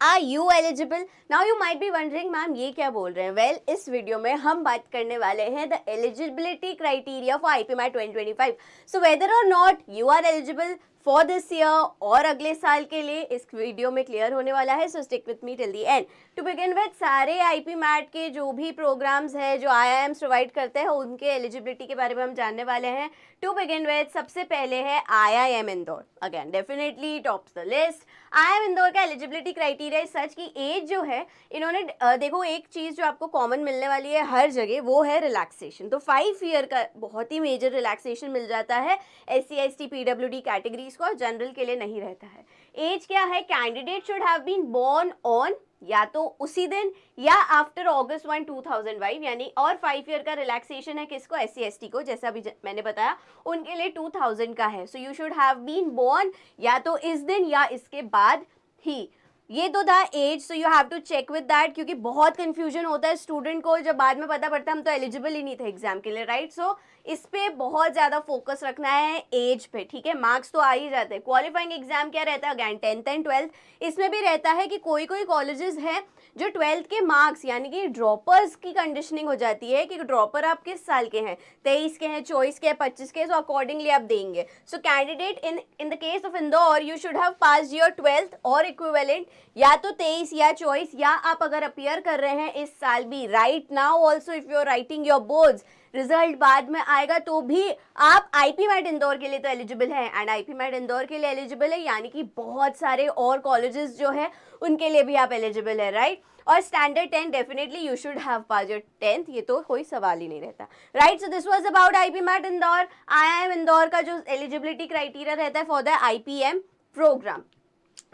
Are you eligible? Now you might be wondering ma'am ये क्या बोल रहे हैं। वेल, इस वीडियो में हम बात करने वाले हैं the eligibility criteria for IPMAT 2025। So whether और not you are eligible for this year और अगले साल के लिए इस वीडियो में क्लियर होने वाला है। So stick with me till the end. To begin with, सारे आईपी मैट के जो भी प्रोग्राम्स हैं जो आईआईएम्स प्रोवाइड करते हैं उनके एलिजिबिलिटी के बारे में हम जानने वाले हैं। टू बिगिन विद, सबसे पहले है IIM Indore. Again definitely tops the list. IIM Indore का एलिजिबिलिटी क्राइटेरिया सच की एज जो है, इन्होंने देखो एक चीज़ जो आपको कॉमन मिलने वाली है हर जगह, वो है रिलैक्सेशन। तो 5 ईयर का बहुत ही मेजर रिलैक्सेशन मिल जाता है SC ST PWD कैटेगरीज को, और जनरल के लिए नहीं रहता है। एज क्या है? Candidate should have been born on या तो उसी दिन या आफ्टर August 1, 2005, यानी और 5 ईयर का रिलैक्सेशन है किसको? SC ST को, जैसा अभी मैंने बताया उनके लिए 2000 का है। So you should have been born या तो इस दिन या इसके बाद ही। ये तो था age, so you have to check with that, क्योंकि बहुत कंफ्यूजन होता है स्टूडेंट को जब बाद में पता पड़ता है हम तो एलिजिबल ही नहीं थे एग्जाम के लिए, राइट। सो इस पे बहुत ज़्यादा फोकस रखना है एज पे, ठीक है। मार्क्स तो आ ही जाते हैं। क्वालिफाइंग एग्जाम क्या रहता है? Again 10th and 12th। इसमें भी रहता है कि कोई कोई कॉलेजेस हैं जो 12th के मार्क्स यानी कि ड्रॉपर्स की कंडीशनिंग हो जाती है कि ड्रॉपर आप किस साल के हैं, 23 के हैं, 24 के हैं, 25 के, सो अकॉर्डिंगली आप देंगे। So candidate in the case of Indore you should have pass your 12th और इक्विवेलेंट, या तो 23 या 24, या आप अगर अपियर कर रहे हैं इस साल भी, right now also if you are writing your boards, result बाद में आएगा तो भी आप आईपी मैट इंदौर के लिए तो एलिजिबल हैं। एंड आईपी मैट इंदौर के लिए एलिजिबल है यानी कि बहुत सारे और कॉलेजेस जो है उनके लिए भी आप एलिजिबल है, राइट। और standard 10 definitely you should have pass your 10th, ये तो कोई सवाल ही नहीं रहता, right. So this was about IPMAT Indore. IIM Indore का जो एलिजिबिलिटी क्राइटेरिया रहता है for the IPM programme.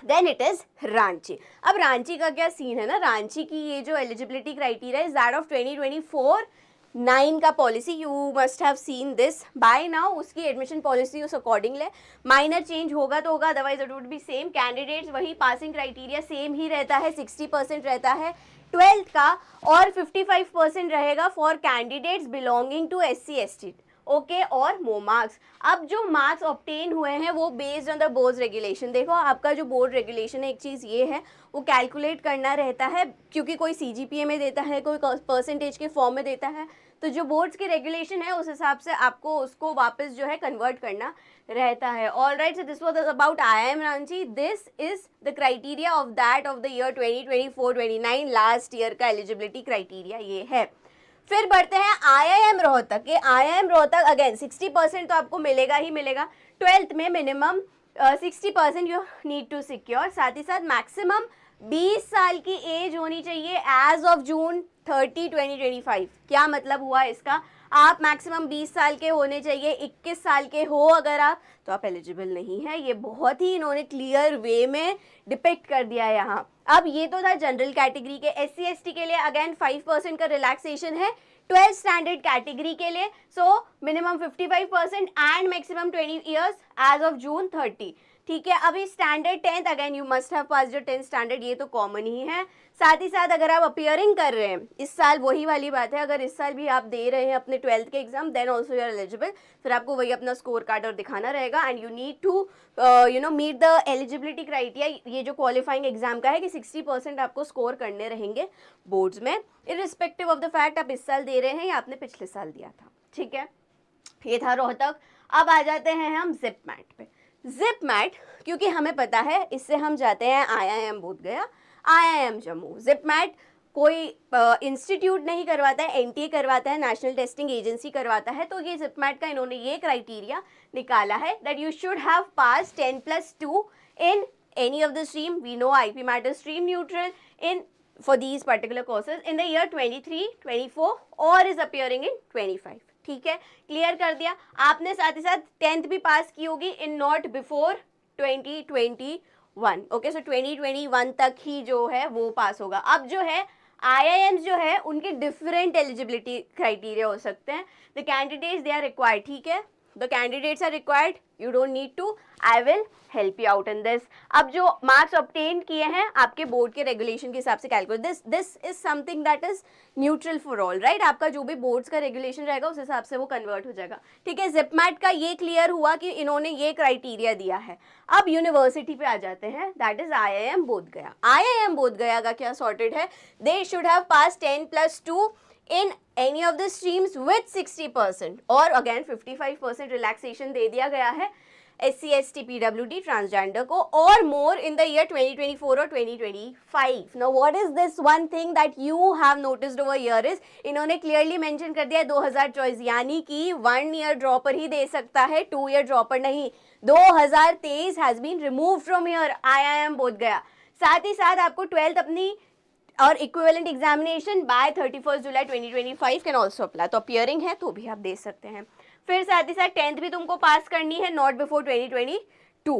Then it is Ranchi. अब रांची का क्या सीन है ना, रांची की ये जो eligibility criteria is that of 2024 9 का policy. You must have seen this by now. उसकी एडमिशन पॉलिसी उस अकॉर्डिंग है, माइनर चेंज होगा तो होगा, otherwise it would be same. Candidates वही, पासिंग क्राइटेरिया सेम ही रहता है, 60% रहता है 12th का, और 55% रहेगा for candidates belonging to SC ST, okay, और मो मार्क्स। अब जो मार्क्स ऑब्टेन हुए हैं वो based on the board regulation. देखो आपका जो बोर्ड रेगुलेशन है, एक चीज़ ये है वो कैलकुलेट करना रहता है, क्योंकि कोई CGPA में देता है, कोई परसेंटेज के फॉर्म में देता है, तो जो बोर्ड्स की रेगुलेशन है उस हिसाब से आपको उसको वापस जो है कन्वर्ट करना रहता है। All right, so this was about IIM Ranchi. This is the criteria of that of the year 2024-29, last year का एलिजिबिलिटी क्राइटेरिया ये है। फिर बढ़ते हैं आईआईएम रोहतक के। आईआईएम रोहतक अगेन 60% तो आपको मिलेगा ही मिलेगा। 12th में minimum 60% you need to secure. साथ ही साथ मैक्सिमम 20 साल की एज होनी चाहिए एज ऑफ जून 30, 2025। क्या मतलब हुआ इसका? आप मैक्सिमम 20 साल के होने चाहिए। 21 साल के हो अगर आप तो आप एलिजिबल नहीं है। ये बहुत ही इन्होंने क्लियर वे में डिपिक्ट कर दिया है यहाँ। अब ये तो था जनरल कैटेगरी के। SC ST के लिए अगेन 5% का रिलैक्सेशन है 12 स्टैंडर्ड कैटेगरी के लिए। So minimum 55% and maximum 20 years as of June 30, ठीक है। अभी standard 10th again you must have pass your 10th standard, ये तो कॉमन ही है। साथ ही साथ अगर आप अपियरिंग कर रहे हैं इस साल, वही वाली बात है, अगर इस साल भी आप दे रहे हैं अपने 12th के exam, then also you are eligible. फिर आपको वही अपना स्कोर कार्ड और दिखाना रहेगा, and you need to meet the eligibility criteria. ये जो क्वालिफाइंग एग्जाम का है कि 60% आपको स्कोर करने रहेंगे बोर्ड्स में, इररिस्पेक्टिव ऑफ द फैक्ट आप इस साल दे रहे हैं या आपने पिछले साल दिया था, ठीक है। ये था रोहतक। अब आ जाते हैं हम जिप मैट पे। जिप मैट, क्योंकि हमें पता है इससे हम जाते हैं IIM Bodhgaya, IIM Jammu. JIPMAT कोई इंस्टीट्यूट नहीं करवाता है, NTA करवाता है, नेशनल टेस्टिंग एजेंसी करवाता है। तो ये जिप मैट का इन्होंने ये क्राइटेरिया निकाला है that you should have pass 10+2 in any of the stream. We know IP MAT is stream neutral in for these particular courses in the year 23, 24 or is appearing in 25, ठीक है। Clear कर दिया आपने। साथ ही साथ 10th भी पास की होगी इन नॉट बिफोर 2021, ओके। सो 2021 तक ही जो है वो पास होगा। अब जो है IIMs जो है उनके डिफरेंट एलिजिबिलिटी क्राइटेरिया हो सकते हैं। The candidates they are required, ठीक है। The candidates are required, you don't need to, I will help you out in this. अब जो मार्क्स ऑब्टेन किए हैं आपके बोर्ड के रेगुलेशन के हिसाब से calculate, this is something that is neutral for all, right. आपका जो भी बोर्ड्स का रेगुलेशन रहेगा उस हिसाब से वो कन्वर्ट हो जाएगा. ठीक है, जिपमैट का ये क्लियर हुआ कि इन्होंने ये क्राइटेरिया दिया है. अब यूनिवर्सिटी पे आ जाते हैं, that is IIM Bodhgaya. IIM Bodhgaya का क्या सॉर्टेड है, they should have pass 10+2 in any of the streams with 60% और अगेन 55% रिलैक्सेशन दे दिया गया है SC ST PWD ट्रांसजेंडर को, और मोर इन द ईयर 2024 और 2025. Now what is this one thing that you have noticed over year is, इन्होंने clearly mention कर दिया है 2000 चॉइस, यानी कि 1 ईयर ड्रॉपर ही दे सकता है, 2 ईयर ड्रॉपर नहीं. 2023 has been remove from year IIM Bodhgaya. साथ ही साथ आपको 12th अपनी और equivalent examination by 31 July 2025 can also apply. तो अपियरिंग है तो भी आप दे सकते हैं. फिर साथ ही साथ 10th भी तुमको पास करनी है, not before 2022. You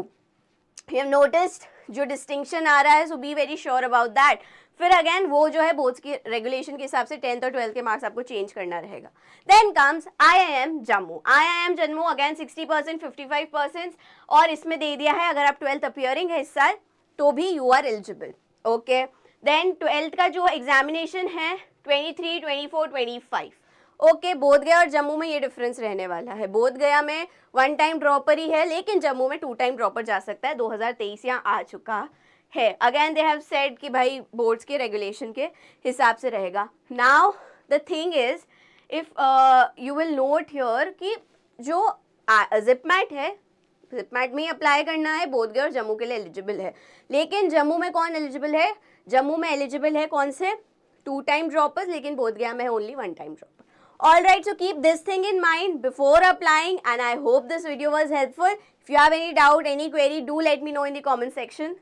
have noticed जो डिस्टिंक्शन आ रहा है, so be very sure about that. फिर अगेन वो जो है बोर्ड्स की रेगुलेशन के हिसाब से 10th और 12th के मार्क्स आपको चेंज करना रहेगा. Then comes IIM Jammu. IIM Jammu again 60%, 55%, और इसमें दे दिया है अगर आप 12th अपियरिंग है इस साल तो भी you are eligible. Okay, then 12th का जो एग्जामिनेशन है 23, 24, 25. ओके, बोधगया और जम्मू में ये डिफरेंस रहने वाला है. बोधगया में 1 टाइम ड्रॉपर ही है, लेकिन जम्मू में 2 टाइम ड्रॉपर जा सकता है. 2023 यहाँ आ चुका है. अगेन दे हैव सेड कि भाई बोर्ड्स के रेगुलेशन के हिसाब से रहेगा. Now the thing is, if you will note here कि जो जिपमैट है, जिपमैट में ही अप्लाई करना है, बोधगया और जम्मू के लिए एलिजिबल है. लेकिन जम्मू में कौन एलिजिबल है, जम्मू में एलिजिबल है कौन से, 2 टाइम ड्रॉपर्स, लेकिन बोधगया में है only 1 time dropper. All right, so keep this thing in mind before applying, and I hope this video was helpful. If you have any doubt, any query, do let me know in the comment section.